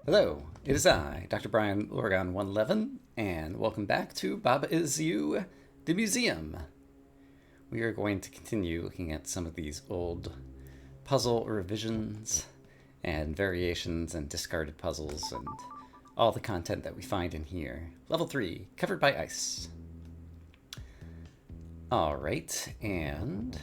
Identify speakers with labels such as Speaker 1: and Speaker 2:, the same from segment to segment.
Speaker 1: Hello, it is I, Dr. Brian Oregon 111, and welcome back to Baba Is You, the museum. We are going to continue looking at some of these old puzzle revisions and variations and discarded puzzles and all the content that we find in here. Level 3, covered by ice. Alright, and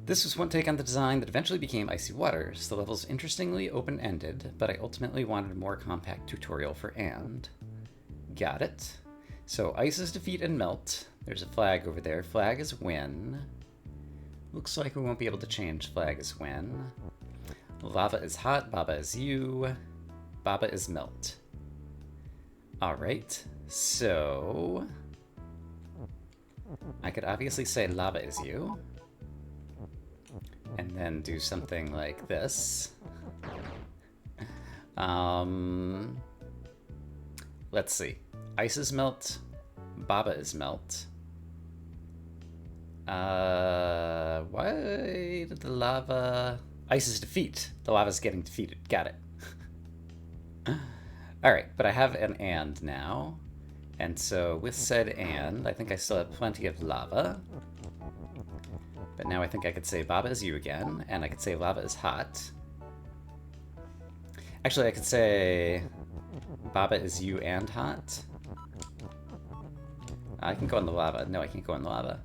Speaker 1: this was one take on the design that eventually became Icy Waters. The level's interestingly open-ended, but I ultimately wanted a more compact tutorial for And. Got it. So ice is defeat and melt. There's a flag over there. Flag is win. Looks like we won't be able to change flag is win. Lava is hot. Baba is you. Baba is melt. Alright, so I could obviously say lava is you. And then do something like this. Let's see. Ice is melt. Baba is melt. Why did the lava... Ice is defeat. The lava's getting defeated. Got it. Alright, but I have an and now. And so with said and, I think I still have plenty of lava. But now I think I could say Baba is you again, and I could say lava is hot. Actually, I could say Baba is you and hot. I can go in the lava. No, I can't go in the lava.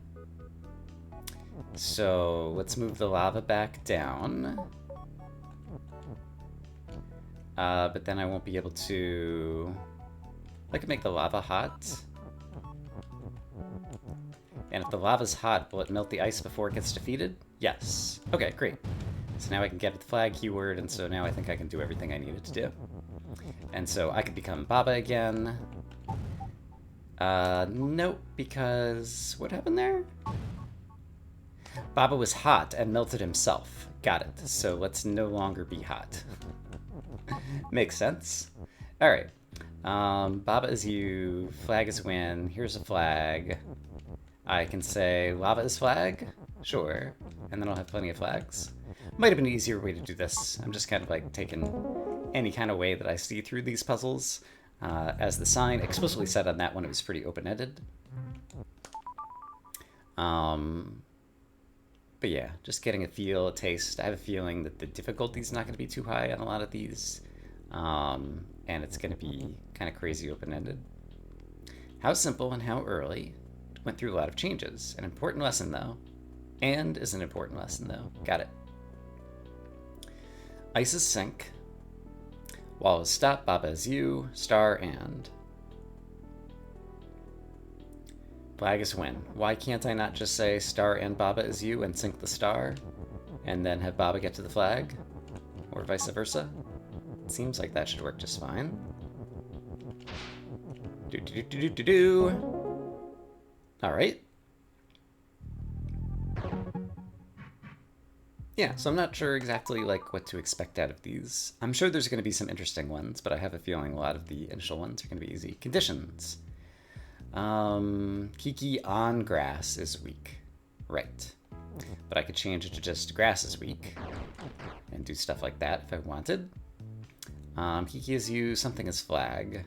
Speaker 1: So let's move the lava back down. But then I won't be able to... I can make the lava hot. And if the lava's hot, will it melt the ice before it gets defeated? Yes. Okay, great. So now I can get the flag keyword, and so now I think I can do everything I needed to do. And so I could become Baba again. Nope, because... what happened there? Baba was hot and melted himself. Got it. So let's no longer be hot. Makes sense. Alright. Baba is you, flag is win, here's a flag. I can say lava is flag, sure, and then I'll have plenty of flags. Might have been an easier way to do this. I'm just kind of like taking any kind of way that I see through these puzzles. As the sign explicitly said on that one, it was pretty open-ended. But yeah, just getting a feel, a taste. I have a feeling that the difficulty's not going to be too high on a lot of these. And it's going to be kind of crazy open-ended. How simple and how early. Went through a lot of changes. An important lesson, though. And is an important lesson, though. Got it. Ice is sink. Wall is stop. Baba is you. Star and. Flag is win. Why can't I not just say star and Baba is you and sink the star? And then have Baba get to the flag? Or vice versa? It seems like that should work just fine. Do-do-do-do-do-do. Alright. Yeah, so I'm not sure exactly like what to expect out of these. I'm sure there's going to be some interesting ones, but I have a feeling a lot of the initial ones are going to be easy. Conditions. Kiki on grass is weak. Right. But I could change it to just grass is weak. And do stuff like that if I wanted. Kiki is you, something is flag.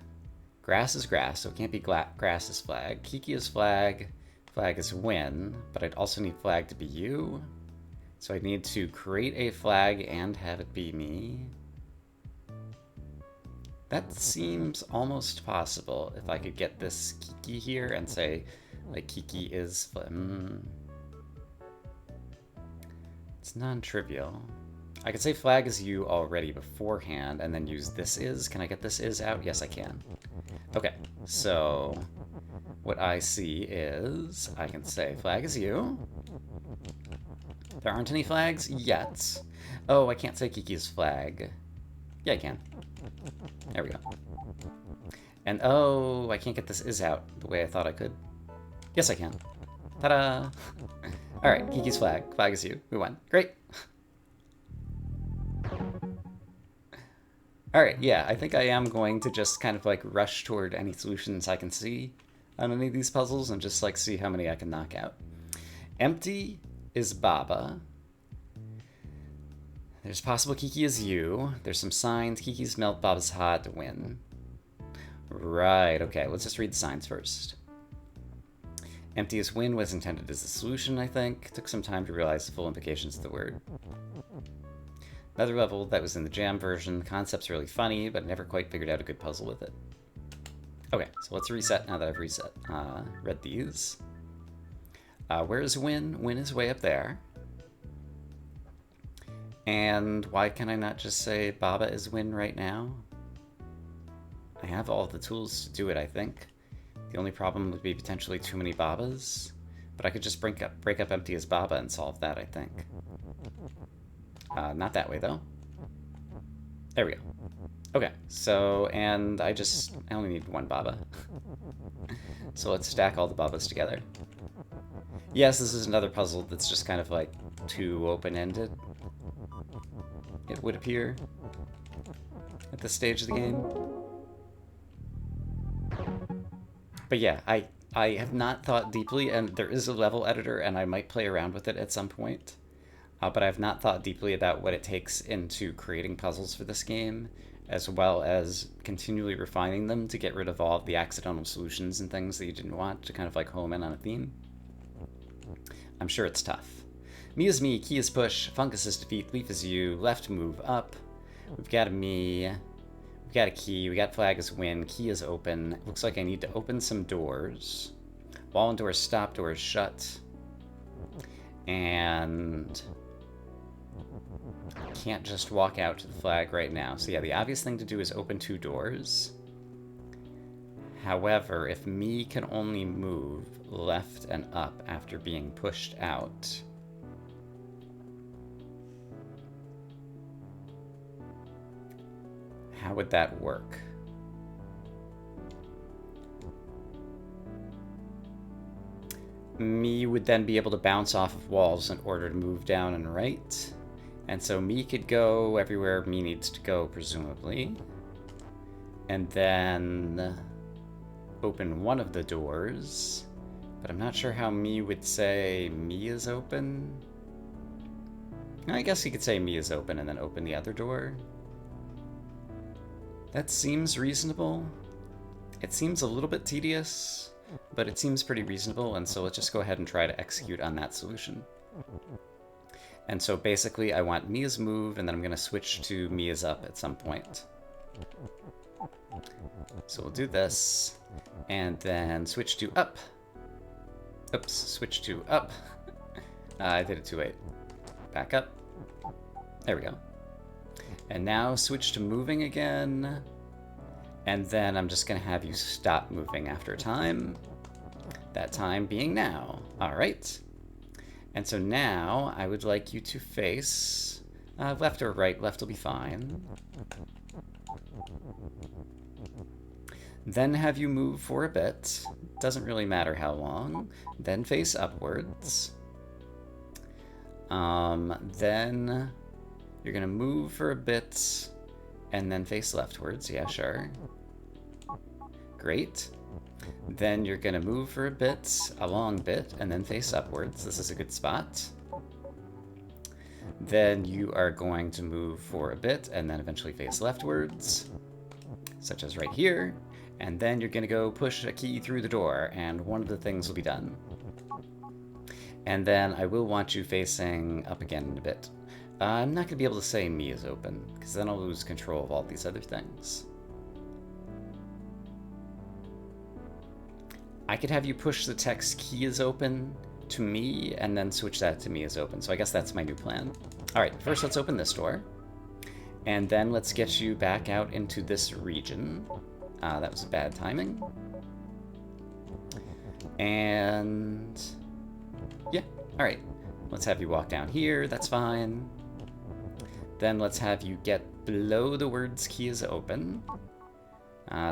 Speaker 1: Grass is grass, so it can't be grass is flag. Kiki is flag. Flag is win, but I'd also need flag to be you. So I need to create a flag and have it be me. That seems almost possible if I could get this Kiki here and say, like, Kiki is... It's non-trivial. I could say flag is you already beforehand and then use this is. Can I get this is out? Yes, I can. Okay, so what I see is I can say flag is you. There aren't any flags yet. Oh, I can't say Kiki's flag. Yeah, I can. There we go. And oh, I can't get this is out the way I thought I could. Yes, I can. Ta-da! Alright, Kiki's flag. Flag is you. We won. Great! Alright, yeah, I think I am going to just kind of like rush toward any solutions I can see on any of these puzzles and just like see how many I can knock out. Empty is Baba. There's possible Kiki is you. There's some signs. Kiki's melt, Baba's hot, win. Right, okay, let's just read the signs first. Empty as win was intended as a solution, I think. Took some time to realize the full implications of the word. Another level that was in the jam version. The concept's really funny, but never quite figured out a good puzzle with it. Okay, so let's reset now that I've reset. Read these. Where is Win? Win is way up there. And why can I not just say Baba is Win right now? I have all the tools to do it, I think. The only problem would be potentially too many Babas, but I could just break up Empty as Baba and solve that, I think. Not that way, though. There we go. Okay, so, and I only need one Baba. So let's stack all the Babas together. Yes, this is another puzzle that's just kind of like too open-ended, it would appear, at this stage of the game. But yeah, I have not thought deeply, and there is a level editor, and I might play around with it at some point. But I've not thought deeply about what it takes into creating puzzles for this game, as well as continually refining them to get rid of all of the accidental solutions and things that you didn't want, to kind of like home in on a theme. I'm sure it's tough. Me is me, key is push, fungus is defeat, leaf is you, left move up. We've got a me, we've got a key, we got flag is win, key is open. Looks like I need to open some doors. Wall and doors stop, doors shut. And can't just walk out to the flag right now. So yeah, the obvious thing to do is open 2 doors. However, if me can only move left and up after being pushed out, how would that work? Me would then be able to bounce off of walls in order to move down and right. And so me could go everywhere me needs to go, presumably. And then open one of the doors. But I'm not sure how me would say me is open. I guess you could say me is open and then open the other door. That seems reasonable. It seems a little bit tedious, but it seems pretty reasonable, and so let's just go ahead and try to execute on that solution. And so basically I want me is moved, and then I'm going to switch to me is up at some point. So we'll do this, and then switch to up. Oops, switch to up. I did it too late. Back up. There we go. And now switch to moving again. And then I'm just going to have you stop moving after a time. That time being now. All right. And so now I would like you to face left or right. Left will be fine. Then have you move for a bit. Doesn't really matter how long. Then face upwards. Then you're going to move for a bit and then face leftwards. Yeah, sure. Great. Then you're going to move for a bit, a long bit, and then face upwards. This is a good spot. Then you are going to move for a bit and then eventually face leftwards, such as right here. And then you're going to go push a key through the door, and one of the things will be done. And then I will want you facing up again in a bit. I'm not going to be able to say me is open, because then I'll lose control of all these other things. I could have you push the text key is open to me, and then switch that to me is open. So I guess that's my new plan. All right, first let's open this door. And then let's get you back out into this region. That was bad timing. And yeah, all right. Let's have you walk down here. That's fine. Then let's have you get below the words key is open.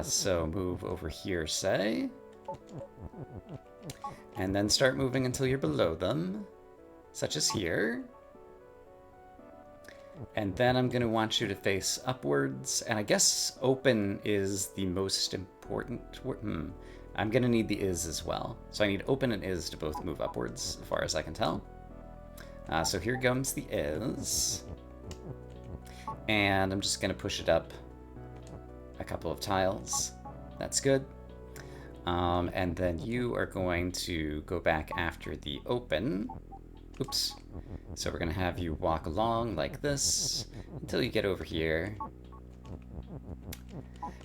Speaker 1: So move over here, say. And then start moving until you're below them, such as here. And then I'm going to want you to face upwards. And I guess open is the most important word. I'm going to need the is as well. So I need open and is to both move upwards, as far as I can tell. So here comes the is. And I'm just going to push it up a couple of tiles. That's good. And then you are going to go back after the open. Oops. So we're going to have you walk along like this until you get over here.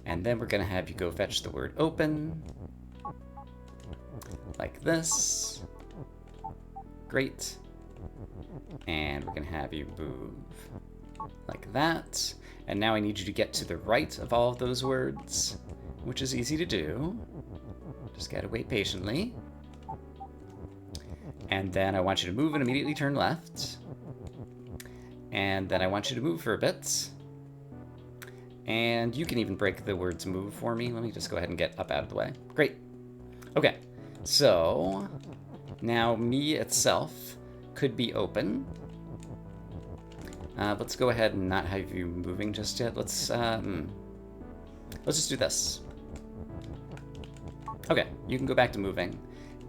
Speaker 1: And then we're going to have you go fetch the word open. Like this. Great. And we're going to have you move like that. And now I need you to get to the right of all of those words, which is easy to do. Just gotta wait patiently. And then I want you to move and immediately turn left. And then I want you to move for a bit. And you can even break the words move for me. Let me just go ahead and get up out of the way. Great. Okay, so now me itself could be open. Let's go ahead and not have you moving just yet. Let's just do this. Okay, you can go back to moving.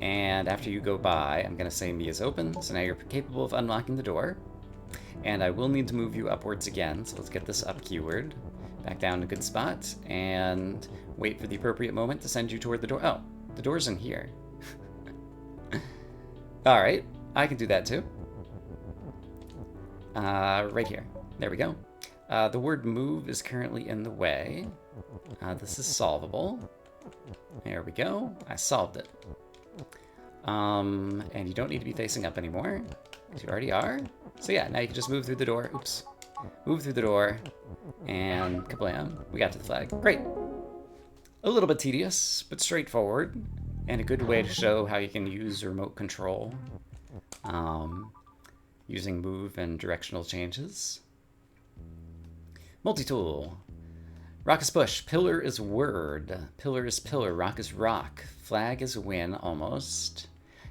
Speaker 1: And after you go by, I'm going to say me is open. So now you're capable of unlocking the door. And I will need to move you upwards again. So let's get this up keyword. Back down to a good spot. And wait for the appropriate moment to send you toward the door. Oh, the door's in here. Alright, I can do that too. Right here. There we go. The word move is currently in the way. This is solvable. There we go. I solved it. And you don't need to be facing up anymore, because you already are. So yeah, now you can just move through the door. Oops. Move through the door, and kablam. We got to the flag. Great. A little bit tedious, but straightforward, and a good way to show how you can use remote control. Using move and directional changes. Multi-tool. Rock is push. Pillar is word. Pillar is pillar. Rock is rock. Flag is win, almost.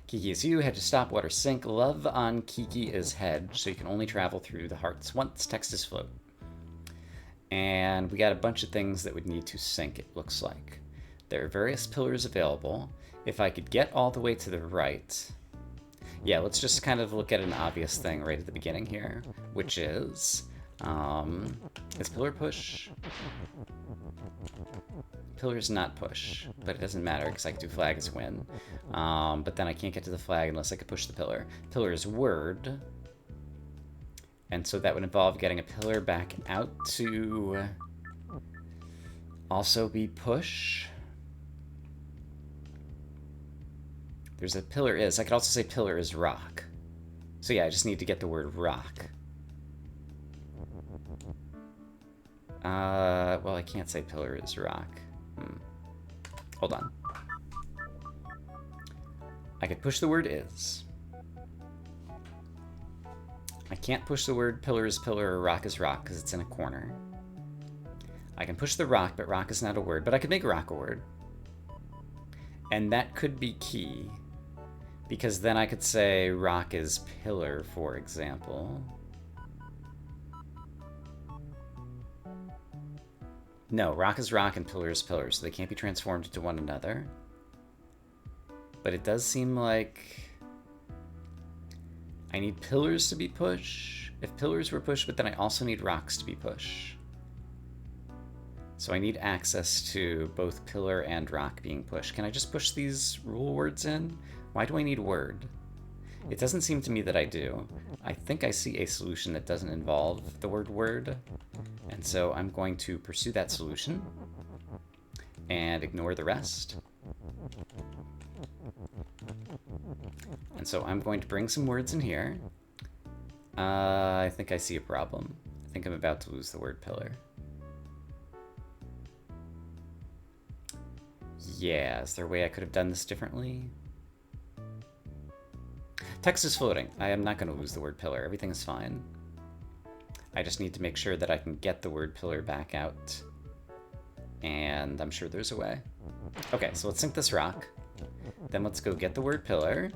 Speaker 1: Kiki is you. Head to stop. Water sink. Love on Kiki is head, so you can only travel through the hearts once. Text is float. And we got a bunch of things that would need to sink, it looks like. There are various pillars available. If I could get all the way to the right... Yeah, let's just kind of look at an obvious thing right at the beginning here, which is pillar push? Pillar is not push, but it doesn't matter because I can do flag as win. But then I can't get to the flag unless I can push the pillar. Pillar is word, and so that would involve getting a pillar back out to also be push. There's a pillar is. I could also say pillar is rock. So yeah, I just need to get the word rock. Well, I can't say pillar is rock. Hold on. I could push the word is. I can't push the word pillar is pillar or rock is rock because it's in a corner. I can push the rock, but rock is not a word. But I could make rock a word. And that could be key. Because then I could say rock is pillar, for example. No, rock is rock and pillar is pillar, so they can't be transformed into one another. But it does seem like I need pillars to be push. If pillars were push, but then I also need rocks to be push. So I need access to both pillar and rock being pushed. Can I just push these rule words in? Why do I need word? It doesn't seem to me that I do. I think I see a solution that doesn't involve the word word. And so I'm going to pursue that solution and ignore the rest. And so I'm going to bring some words in here. I think I see a problem. I think I'm about to lose the word pillar. Yeah, is there a way I could have done this differently? Text is floating. I am not going to lose the word pillar. Everything is fine. I just need to make sure that I can get the word pillar back out. And I'm sure there's a way. Okay, so let's sink this rock. Then let's go get the word pillar.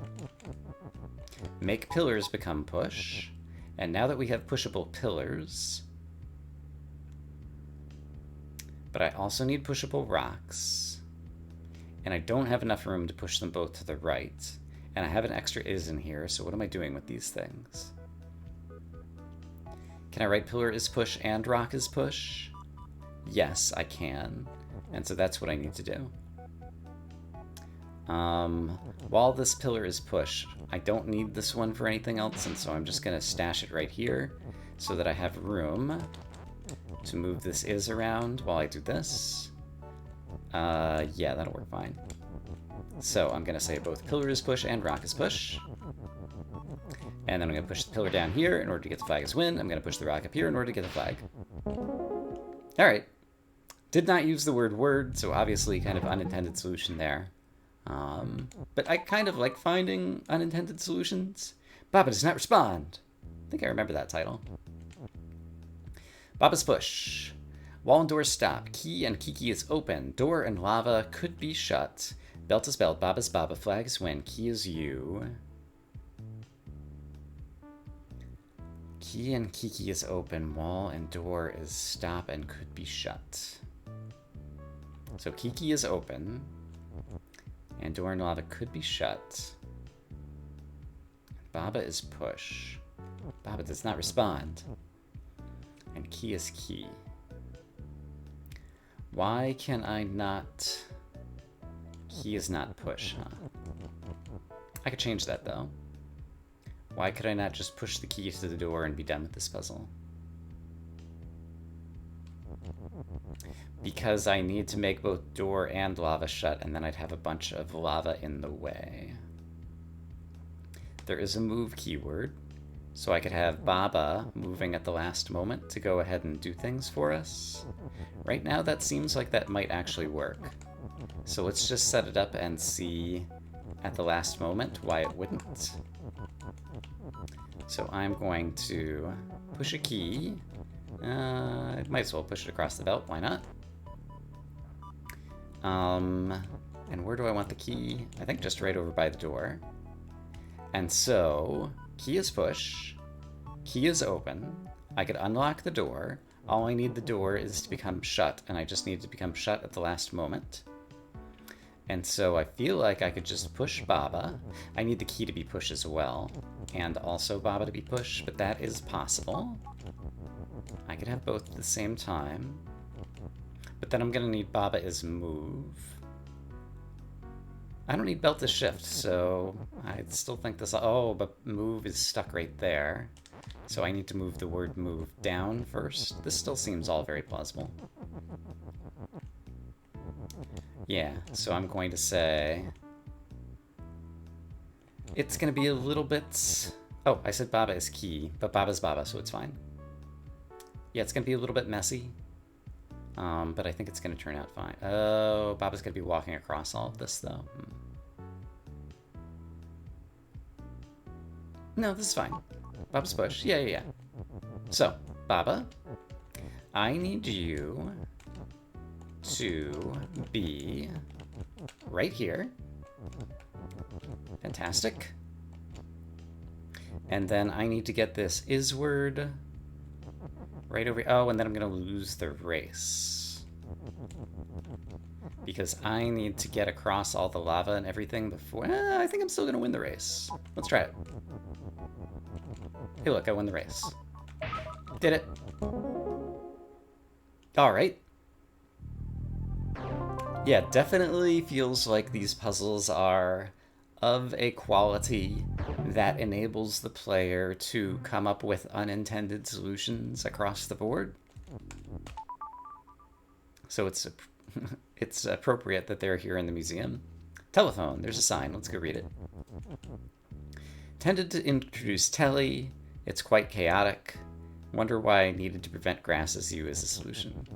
Speaker 1: Make pillars become push. And now that we have pushable pillars... But I also need pushable rocks. And I don't have enough room to push them both to the right. And I have an extra is in here, so what am I doing with these things? Can I write pillar is push and rock is push? Yes, I can. And so that's what I need to do. While this pillar is push, I don't need this one for anything else, and so I'm just going to stash it right here so that I have room to move this is around while I do this. Yeah, that'll work fine. So I'm going to say both pillar is push and rock is push. And then I'm going to push the pillar down here in order to get the flag as win. I'm going to push the rock up here in order to get the flag. Alright. Did not use the word, so obviously kind of unintended solution there. But I kind of like finding unintended solutions. Baba does not respond. I think I remember that title. Baba's push. Wall and door stop. Key and Kiki is open. Door and lava could be shut. Belt is belt. Baba's Baba. Flag is win. Key is you. Key and Kiki is open. Wall and door is stop and could be shut. So Kiki is open. And door and lava could be shut. Baba is push. Baba does not respond. And key is key. Why can I not... Key is not push, huh? I could change that, though. Why could I not just push the key to the door and be done with this puzzle? Because I need to make both door and lava shut, and then I'd have a bunch of lava in the way. There is a move keyword, so I could have Baba moving at the last moment to go ahead and do things for us. Right now, that seems like that might actually work. So let's just set it up and see at the last moment why it wouldn't. So I'm going to push a key. I might as well push it across the belt, why not? And where do I want the key? I think just right over by the door. And so, key is push, key is open, I could unlock the door, all I need the door is to become shut, and I just need to become shut at the last moment. And so I feel like I could just push Baba. I need the key to be push as well, and also Baba to be push, but that is possible. I could have both at the same time, but then I'm gonna need Baba as move. I don't need belt to shift, so I still think this... Oh, but move is stuck right there. So I need to move the word move down first. This still seems all very plausible. Yeah, so I'm going to say... It's going to be a little bit... Oh, I said Baba is key, but Baba's Baba, so it's fine. Yeah, it's going to be a little bit messy. But I think it's going to turn out fine. Oh, Baba's going to be walking across all of this, though. No, this is fine. Baba's push. Yeah. So, Baba, I need you to be right here. Fantastic. And then I need to get this is word right over... Oh, and then I'm going to lose the race. Because I need to get across all the lava and everything before... I think I'm still going to win the race. Let's try it. Hey, look, I won the race. Did it. Alright. Yeah, definitely feels like these puzzles are of a quality that enables the player to come up with unintended solutions across the board. So it's appropriate that they're here in the museum. Telephone, there's a sign, let's go read it. Tended to introduce Telly. It's quite chaotic. Wonder why I needed to prevent grass as you as a solution.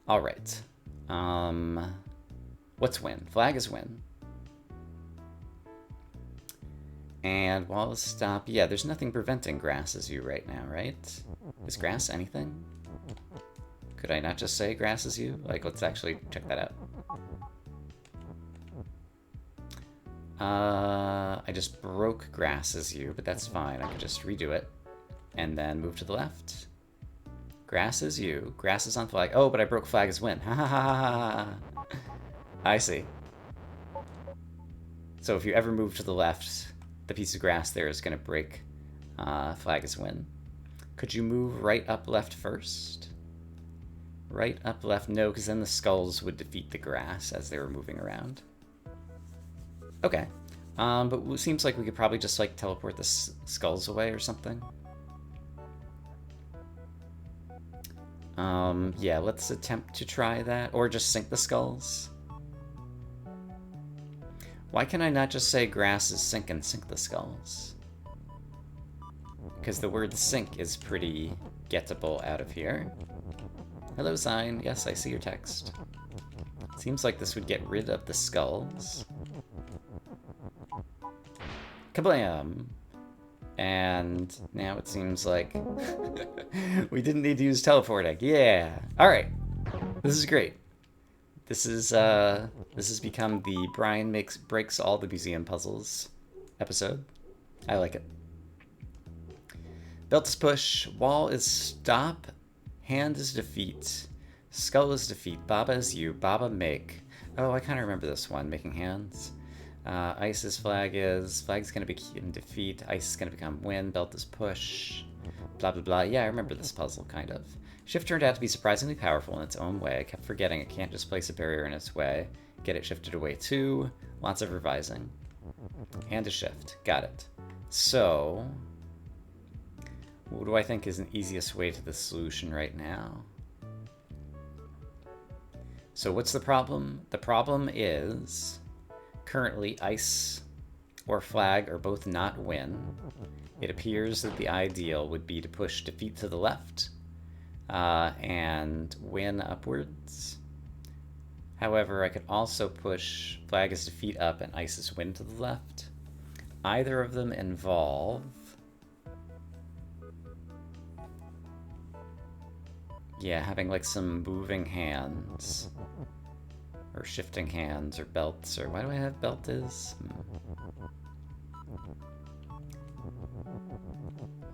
Speaker 1: Alright. What's win? Flag is win. And wall is stop. Yeah, there's nothing preventing grass as you right now, right? Is grass anything? Could I not just say grass is you? Like, let's actually check that out. I just broke grass as you, but that's fine. I could just redo it. And then move to the left. Grass is you. Grass is on flag. Oh, but I broke flag as win. Ha ha ha ha ha. I see. So if you ever move to the left, the piece of grass there is going to break flag as win. Could you move right, up, left first? Right, up, left, no, because then the skulls would defeat the grass as they were moving around. Okay. But it seems like we could probably just, like, teleport the skulls away or something. Yeah, let's attempt to try that. Or just sink the skulls. Why can I not just say grass is sink and sink the skulls? Because the word sink is pretty gettable out of here. Hello, sign. Yes, I see your text. Seems like this would get rid of the skulls. Kablam! And now it seems like we didn't need to use teleporting. Yeah! Alright. This is great. This has become the Brian breaks all the museum puzzles episode. I like it. Belt is push, wall is stop, hand is defeat, skull is defeat, Baba is you, Baba make. Oh, I kind of remember this one, making hands. Ice's flag's gonna be in defeat, ice is gonna become win, belt is push, blah blah blah. Yeah, I remember this puzzle, kind of. Shift turned out to be surprisingly powerful in its own way. I kept forgetting it can't just place a barrier in its way. Get it shifted away too. Lots of revising. Hand to shift. Got it. So, what do I think is an easiest way to the solution right now? So what's the problem? The problem is currently ice or flag are both not win. It appears that the ideal would be to push defeat to the left and win upwards. However, I could also push flag is defeat up and ice is win to the left. Either of them involve having like some moving hands or shifting hands or belts, or why do I have belt is?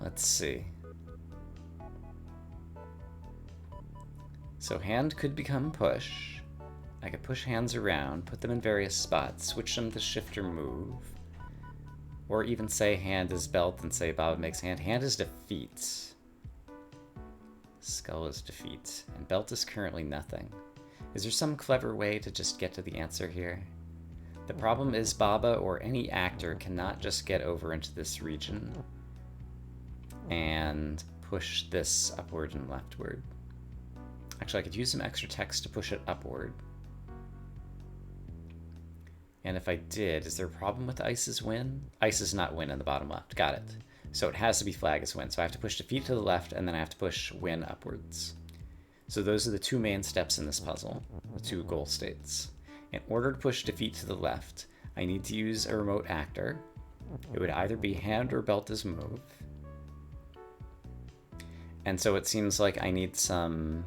Speaker 1: Let's see. So hand could become push. I could push hands around, put them in various spots, switch them to shift or move. Or even say hand is belt and say Baba makes hand. Hand is defeat. Skull is defeat. And belt is currently nothing. Is there some clever way to just get to the answer here? The problem is Baba or any actor cannot just get over into this region and push this upward and leftward. Actually, I could use some extra text to push it upward. And if I did, is there a problem with ice's win? Ice is not win in the bottom left. Got it. So it has to be flag is win. So I have to push defeat to the left, and then I have to push win upwards. So those are the two main steps in this puzzle, the two goal states. In order to push defeat to the left, I need to use a remote actor. It would either be hand or belt as move. And so it seems like I need some...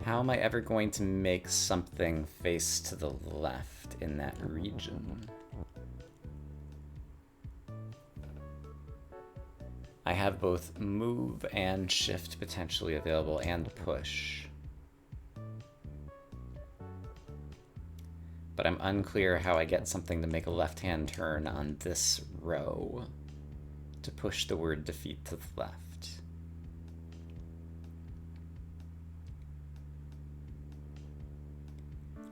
Speaker 1: How am I ever going to make something face to the left in that region? I have both move and shift potentially available, and push. But I'm unclear how I get something to make a left-hand turn on this row to push the word defeat to the left.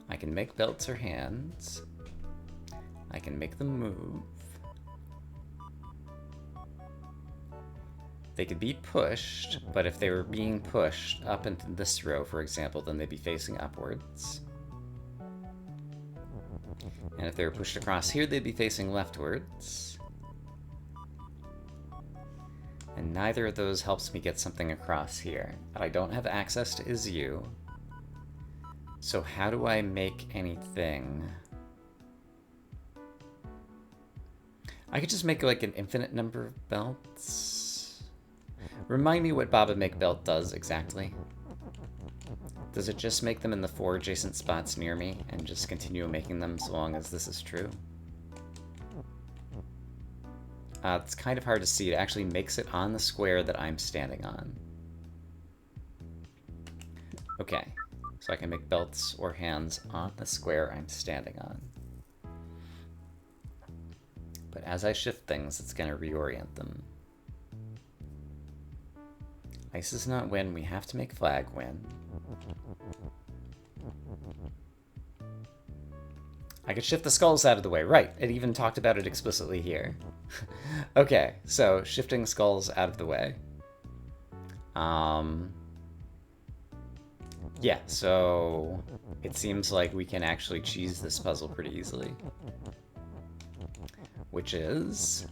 Speaker 1: I can make belts or hands. I can make them move. They could be pushed, but if they were being pushed up into this row, for example, then they'd be facing upwards. And if they were pushed across here, they'd be facing leftwards. And neither of those helps me get something across here. I don't have access to Izu. So how do I make anything? I could just make like an infinite number of belts. Remind me what Baba Make Belt does exactly. Does it just make them in the 4 adjacent spots near me and just continue making them so long as this is true? It's kind of hard to see. It actually makes it on the square that I'm standing on. Okay, so I can make belts or hands on the square I'm standing on. But as I shift things, it's going to reorient them. Ice is not win. We have to make flag win. I could shift the skulls out of the way. Right, it even talked about it explicitly here. Okay, so shifting skulls out of the way. Yeah, so it seems like we can actually cheese this puzzle pretty easily. Which is...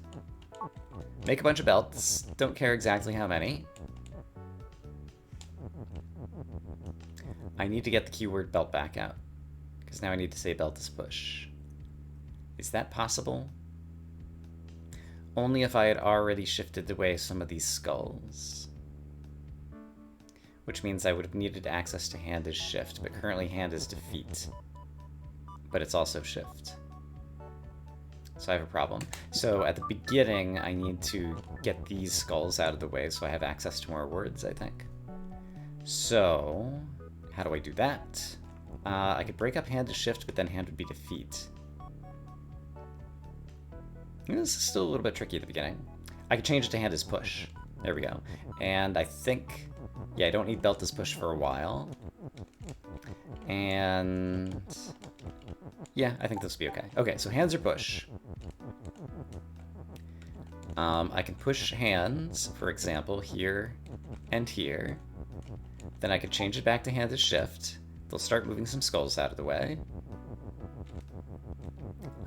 Speaker 1: make a bunch of belts. Don't care exactly how many. I need to get the keyword belt back out. Because now I need to say belt is push. Is that possible? Only if I had already shifted away some of these skulls. Which means I would have needed access to hand is shift, but currently hand is defeat. But it's also shift. So I have a problem. So at the beginning, I need to get these skulls out of the way so I have access to more words, I think. So, how do I do that? I could break up hand to shift, but then hand would be defeat. This is still a little bit tricky at the beginning. I could change it to hand as push. There we go. And I think... yeah, I don't need belt as push for a while. And... yeah, I think this will be okay. Okay, so hands are push. I can push hands, for example, here and here. Then I could change it back to hand as shift. They'll start moving some skulls out of the way.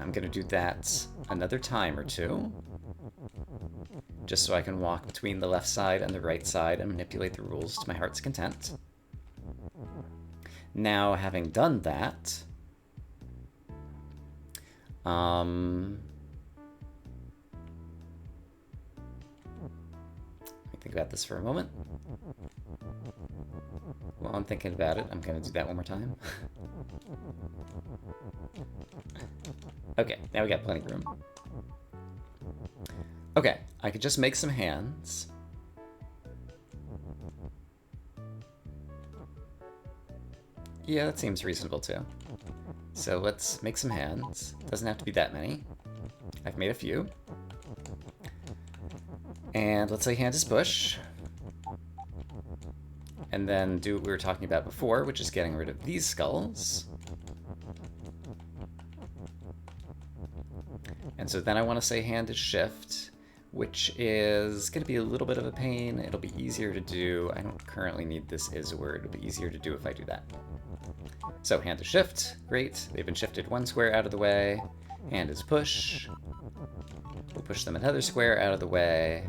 Speaker 1: I'm gonna do that another time or two. Just so I can walk between the left side and the right side and manipulate the rules to my heart's content. Now, having done that, let me think about this for a moment. While I'm thinking about it, I'm going to do that one more time. Okay, now we got plenty of room. Okay, I could just make some hands. Yeah, that seems reasonable too. So let's make some hands. Doesn't have to be that many. I've made a few. And let's say hand is push. And then do what we were talking about before, which is getting rid of these skulls. And so then I want to say hand is shift, which is going to be a little bit of a pain. It'll be easier to do. I don't currently need this is word. It'll be easier to do if I do that. So hand is shift. Great. They've been shifted one square out of the way. Hand is push. We'll push them another square out of the way.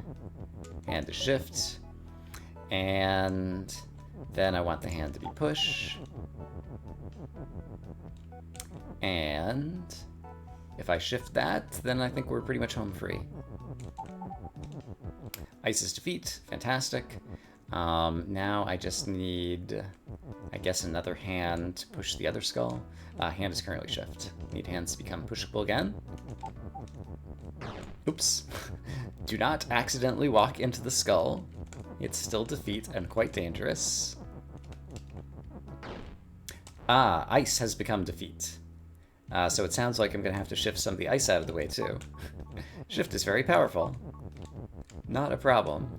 Speaker 1: Hand is shift. And then I want the hand to be push. And if I shift that, then I think we're pretty much home free. Ice is defeat. Fantastic. Now I just need, I guess, another hand to push the other skull. Hand is currently shift. Need hands to become pushable again. Oops. Do not accidentally walk into the skull. It's still defeat and quite dangerous. Ah, ice has become defeat. So it sounds like I'm going to have to shift some of the ice out of the way too. Shift is very powerful. Not a problem.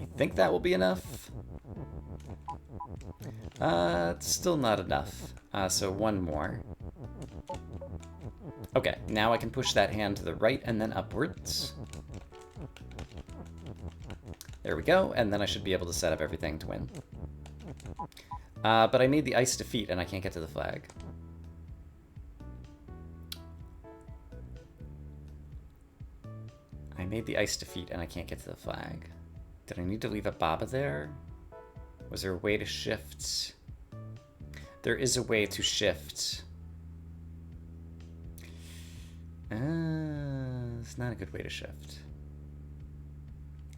Speaker 1: I think that will be enough. It's still not enough. So one more. Okay, now I can push that hand to the right and then upwards. There we go, and then I should be able to set up everything to win. But I made the ice defeat and I can't get to the flag. I made the ice defeat and I can't get to the flag. Did I need to leave a Baba there? Was there a way to shift? There is a way to shift. It's not a good way to shift.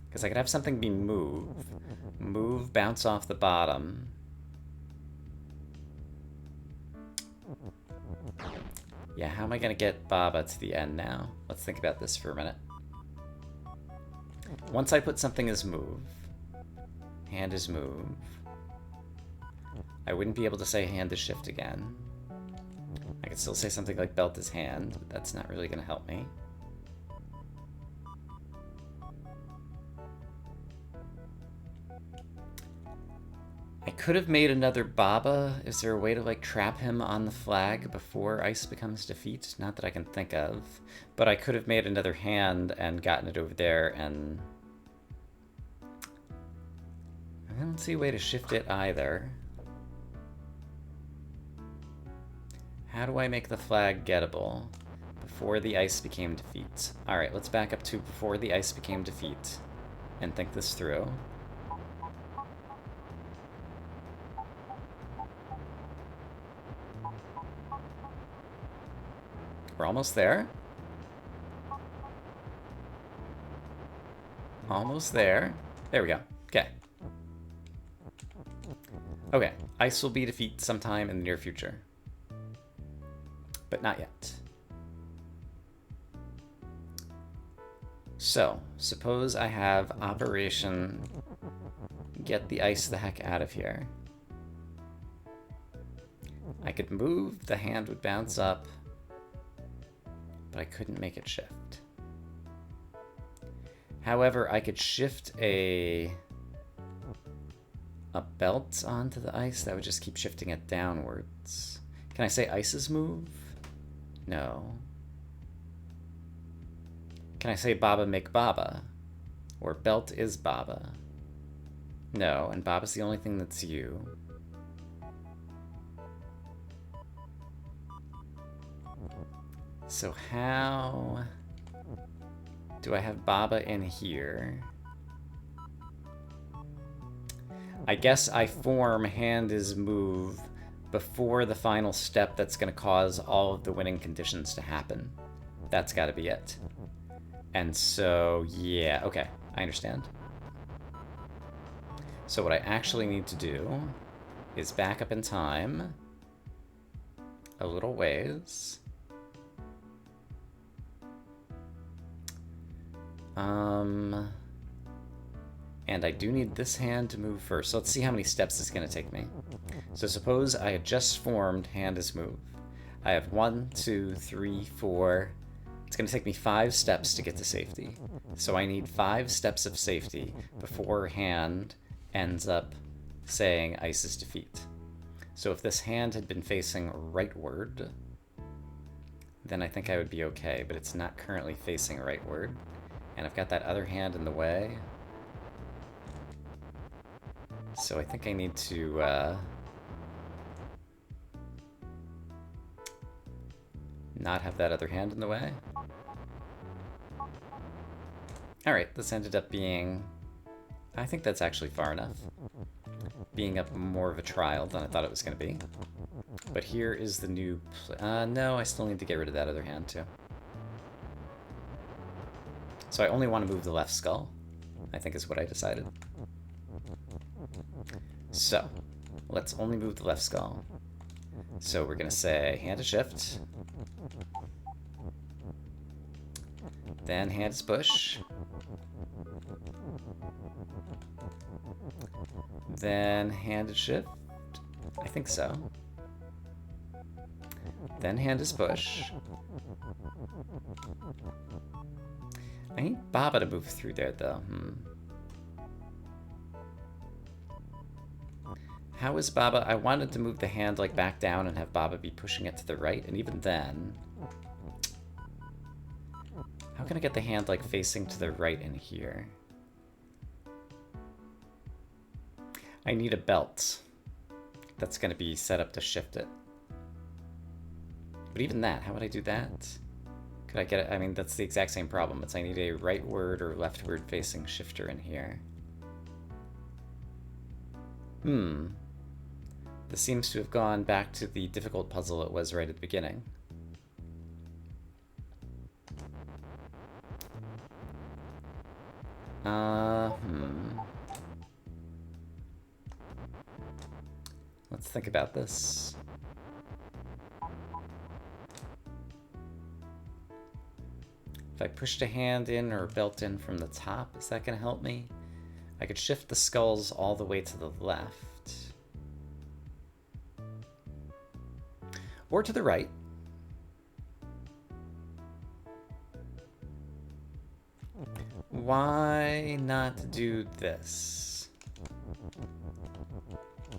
Speaker 1: Because I could have something be move. Move, bounce off the bottom. Yeah, how am I going to get Baba to the end now? Let's think about this for a minute. Once I put something as move, hand is move, I wouldn't be able to say hand is shift again. I could still say something like belt is hand, but that's not really going to help me. I could have made another Baba. Is there a way to like trap him on the flag before ice becomes defeat? Not that I can think of. But I could have made another hand and gotten it over there, and I don't see a way to shift it either. How do I make the flag gettable? Before the ice became defeat. Alright, let's back up to before the ice became defeat and think this through. We're almost there. Almost there. There we go. Okay. Okay, ice will be defeat sometime in the near future. But not yet. So, suppose I have Operation Get the Ice the Heck Out of Here. I could move, the hand would bounce up, but I couldn't make it shift. However, I could shift a belt onto the ice. That would just keep shifting it downwards. Can I say ice's move? No. Can I say Baba make Baba? Or belt is Baba? No, and Baba's the only thing that's you. So how do I have Baba in here? I guess I form hand is move before the final step that's going to cause all of the winning conditions to happen. That's got to be it. And so, yeah, okay, I understand. So what I actually need to do is back up in time a little ways. And I do need this hand to move first. So let's see how many steps it's going to take me. So suppose I had just formed hand is move. I have 1, 2, 3, 4. It's going to take me 5 steps to get to safety. So I need 5 steps of safety before hand ends up saying ice is defeat. So if this hand had been facing rightward, then I think I would be okay, but it's not currently facing rightward. And I've got that other hand in the way. So I think I need to not have that other hand in the way. Alright, this ended up being... I think that's actually far enough. Being up more of a trial than I thought it was going to be. But here is the new... no, I still need to get rid of that other hand too. So I only want to move the left skull, I think is what I decided. So, let's only move the left skull. So we're going to say hand to shift. Then hand is push. Then hand is shift. I think so. Then hand is push. I need Baba to move through there, though. How is Baba... I wanted to move the hand, like, back down and have Baba be pushing it to the right, and even then... How can I get the hand, like, facing to the right in here? I need a belt that's going to be set up to shift it. But even that, how would I do that? Could I get it? I mean, that's the exact same problem. It's I need a rightward or leftward facing shifter in here. This seems to have gone back to the difficult puzzle it was right at the beginning. Let's think about this. If I pushed a hand in or a belt in from the top, is that going to help me? I could shift the skulls all the way to the left. Or to the right. Why not do this?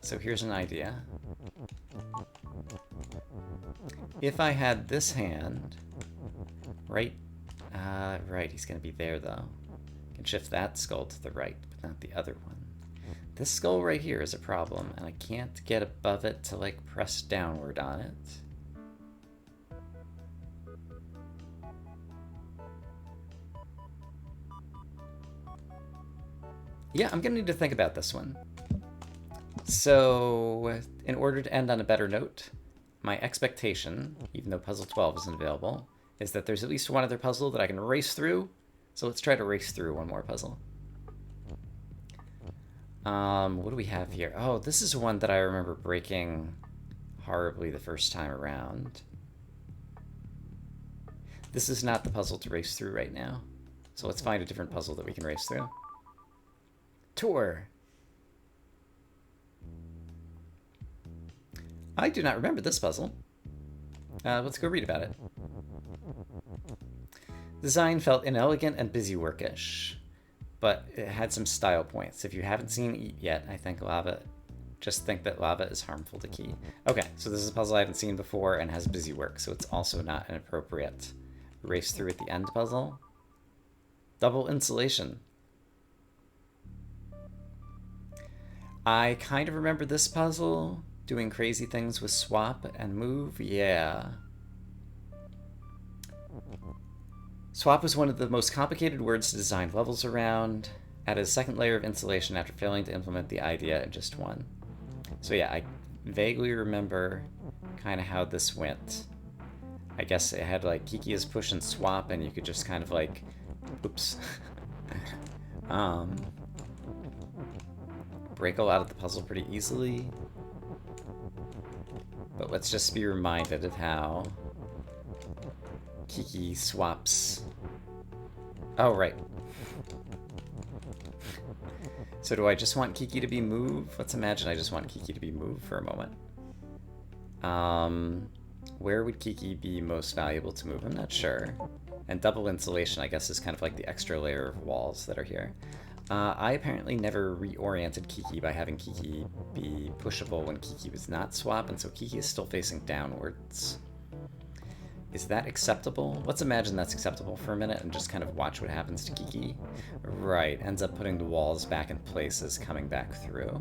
Speaker 1: So here's an idea. If I had this hand, right, right, he's gonna be there though. I can shift that skull to the right, but not the other one. This skull right here is a problem, and I can't get above it to like press downward on it. Yeah, I'm gonna need to think about this one. So, in order to end on a better note, my expectation, even though puzzle 12 isn't available, is that there's at least one other puzzle that I can race through. So let's try to race through one more puzzle. What do we have here? Oh, this is one that I remember breaking horribly the first time around. This is not the puzzle to race through right now. So let's find a different puzzle that we can race through. Tour. I do not remember this puzzle. Let's go read about it. Design felt inelegant and busyworkish, but it had some style points. If you haven't seen Eat yet, I think just think that lava is harmful to Key. Okay, so this is a puzzle I haven't seen before and has busy work, so it's also not an appropriate race through at the end puzzle. Double insulation. I kind of remember this puzzle. Doing crazy things with swap and move, yeah. Swap was one of the most complicated words to design levels around. Added a second layer of insulation after failing to implement the idea in just one. So yeah, I vaguely remember kind of how this went. I guess it had like Kiki is push and swap, and you could just kind of like, oops. Break a lot of the puzzle pretty easily. But let's just be reminded of how Kiki swaps. Oh, right. So do I just want Kiki to be moved? Let's imagine I just want Kiki to be moved for a moment. Where would Kiki be most valuable to move? I'm not sure. And double insulation, I guess, is kind of like the extra layer of walls that are here. I apparently never reoriented Kiki by having Kiki be pushable when Kiki was not swap, and so Kiki is still facing downwards. Is that acceptable? Let's imagine that's acceptable for a minute and just kind of watch what happens to Kiki. Right, ends up putting the walls back in place as coming back through.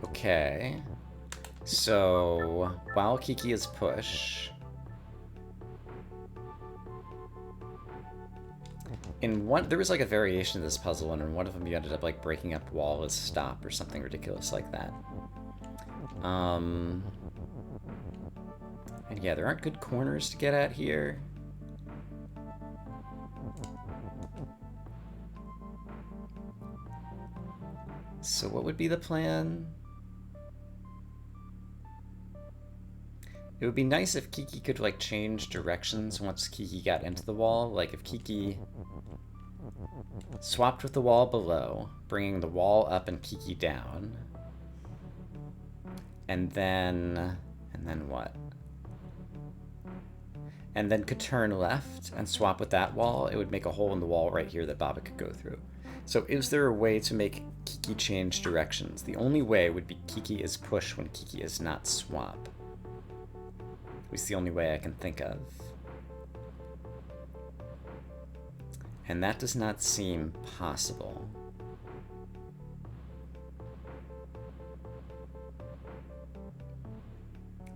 Speaker 1: Okay. So, while Kiki is push... there was like a variation of this puzzle, and in one of them you ended up like breaking up wall as stop or something ridiculous like that. And yeah, there aren't good corners to get at here. So what would be the plan? It would be nice if Kiki could like change directions once Kiki got into the wall. Like if Kiki swapped with the wall below, bringing the wall up and Kiki down. And then what? And then could turn left and swap with that wall. It would make a hole in the wall right here that Baba could go through. So is there a way to make Kiki change directions? The only way would be Kiki is push when Kiki is not swap. It's the only way I can think of. And that does not seem possible.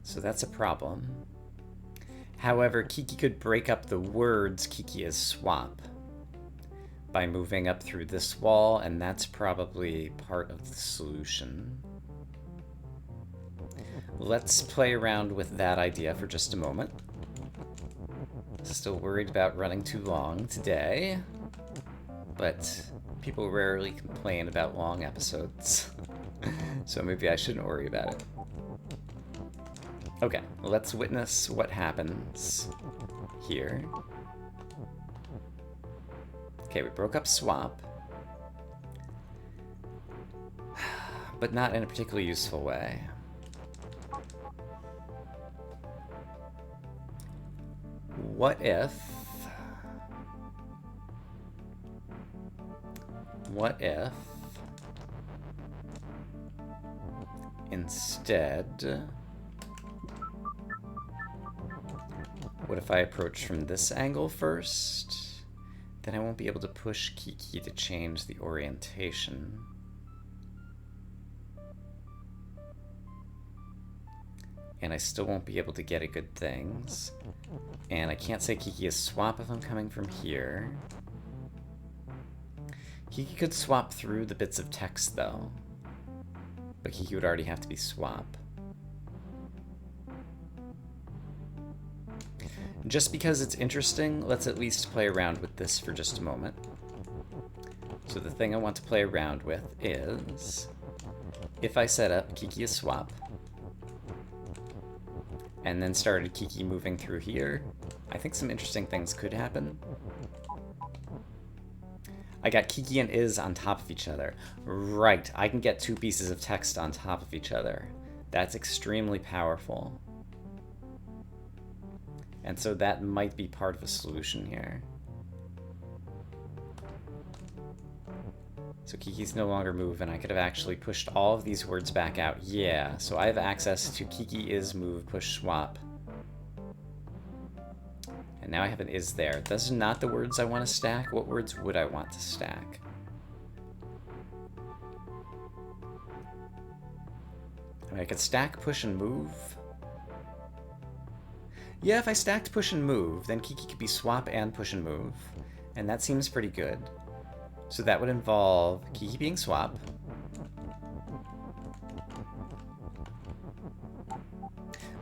Speaker 1: So that's a problem. However, Kiki could break up the words Kiki is swap by moving up through this wall, and that's probably part of the solution. Let's play around with that idea for just a moment. Still worried about running too long today, but people rarely complain about long episodes, so maybe I shouldn't worry about it. Okay, let's witness what happens here. Okay, we broke up swap, but not in a particularly useful way. What if what if instead, what if I approach from this angle first? Then I won't be able to push Kiki to change the orientation. And I still won't be able to get at good things. And I can't say Kiki is swap if I'm coming from here. Kiki could swap through the bits of text, though. But Kiki would already have to be swap. Just because it's interesting, let's at least play around with this for just a moment. So the thing I want to play around with is, if I set up Kiki is swap, and then started Kiki moving through here, I think some interesting things could happen. I got Kiki and is on top of each other. Right, I can get two pieces of text on top of each other. That's extremely powerful. And so that might be part of a solution here. So Kiki's no longer move, and I could have actually pushed all of these words back out. Yeah, so I have access to Kiki is move, push, swap. And now I have an is there. Those are not the words I want to stack. What words would I want to stack? I mean, I could stack push and move. Yeah, if I stacked push and move, then Kiki could be swap and push and move. And that seems pretty good. So that would involve Kiki being swap.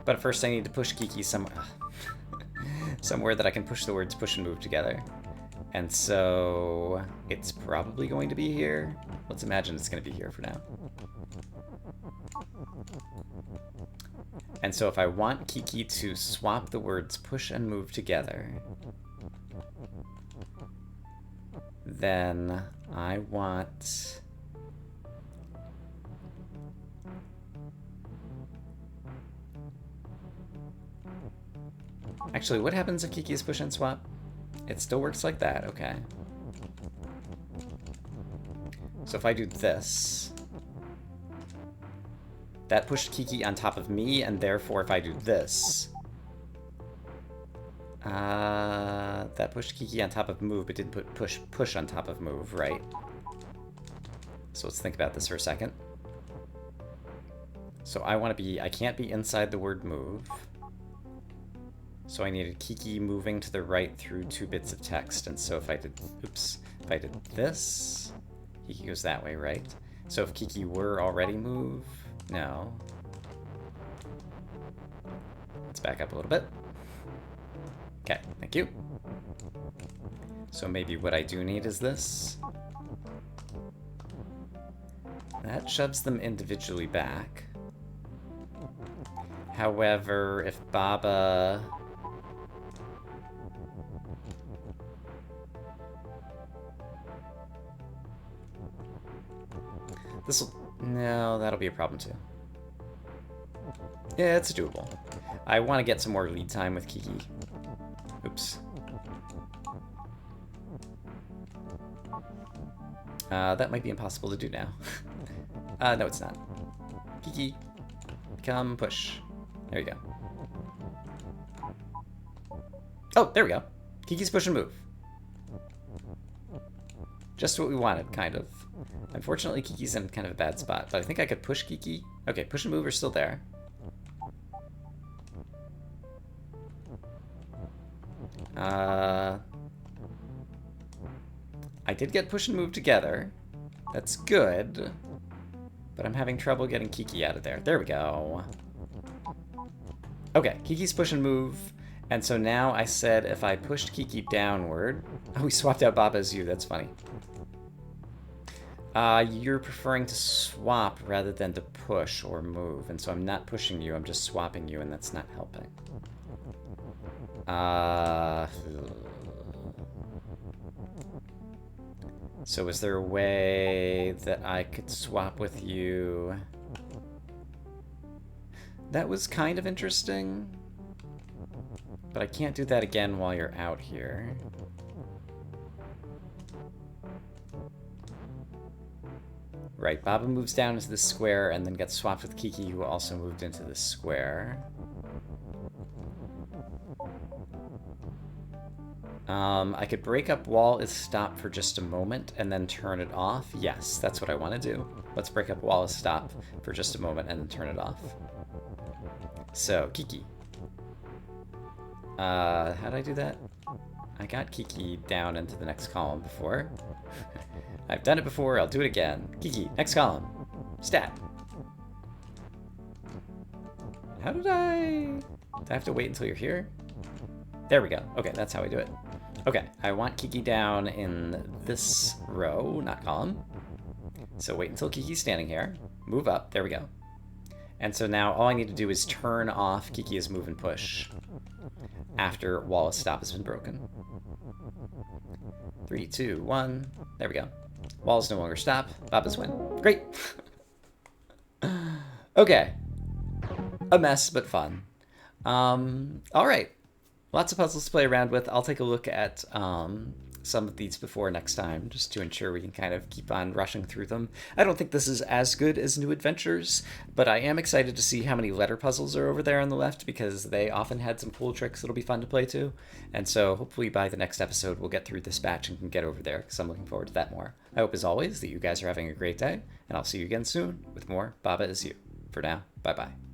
Speaker 1: But first I need to push Kiki somewhere. Somewhere that I can push the words push and move together. And so it's probably going to be here. Let's imagine it's going to be here for now. And so if I want Kiki to swap the words push and move together, then I want... Actually, what happens if Kiki is push and swap? It still works like that, okay. So if I do this, that pushed Kiki on top of me, and therefore if I do this, that pushed Kiki on top of move, but didn't put push on top of move, right? So let's think about this for a second. So I can't be inside the word move. So I needed Kiki moving to the right through two bits of text. And so if I did, oops, if I did this, Kiki goes that way, right? So if Kiki were already move, no. Let's back up a little bit. Okay, thank you. So maybe what I do need is this. That shoves them individually back. However, if Baba... No, that'll be a problem too. Yeah, it's doable. I want to get some more lead time with Kiki. Oops. That might be impossible to do now. No, it's not. Kiki, come push. There you go. Oh, there we go. Kiki's push and move. Just what we wanted, kind of. Unfortunately, Kiki's in kind of a bad spot, but I think I could push Kiki. Okay, push and move are still there. I did get push and move together. That's good. But I'm having trouble getting Kiki out of there. There we go. Okay, Kiki's push and move. And so now I said if I pushed Kiki downward... Oh, we swapped out Baba as you. That's funny. You're preferring to swap rather than to push or move. And so I'm not pushing you, I'm just swapping you, and that's not helping. So is there a way that I could swap with you? That was kind of interesting. But I can't do that again while you're out here. Right, Baba moves down into this square and then gets swapped with Kiki, who also moved into this square. I could break up wall is stop for just a moment and then turn it off. Yes, that's what I want to do. Let's break up wall is stop for just a moment and then turn it off. So, Kiki. How did I do that? I got Kiki down into the next column before. I've done it before, I'll do it again. Kiki, next column. Stat. How did I... Do I have to wait until you're here? There we go. Okay, that's how I do it. Okay, I want Kiki down in this row, not column. So wait until Kiki's standing here. Move up. There we go. And so now all I need to do is turn off Kiki's move and push after wall of stop has been broken. 3, 2, 1. There we go. Wall is no longer stop. Baba's win. Great. Okay. A mess, but fun. All right. Lots of puzzles to play around with. I'll take a look at some of these before next time, just to ensure we can kind of keep on rushing through them. I don't think this is as good as New Adventures, but I am excited to see how many letter puzzles are over there on the left, because they often had some cool tricks that'll be fun to play too. And so hopefully by the next episode we'll get through this batch and can get over there, because I'm looking forward to that more. I hope as always that you guys are having a great day, and I'll see you again soon with more Baba Is You. For now, bye-bye.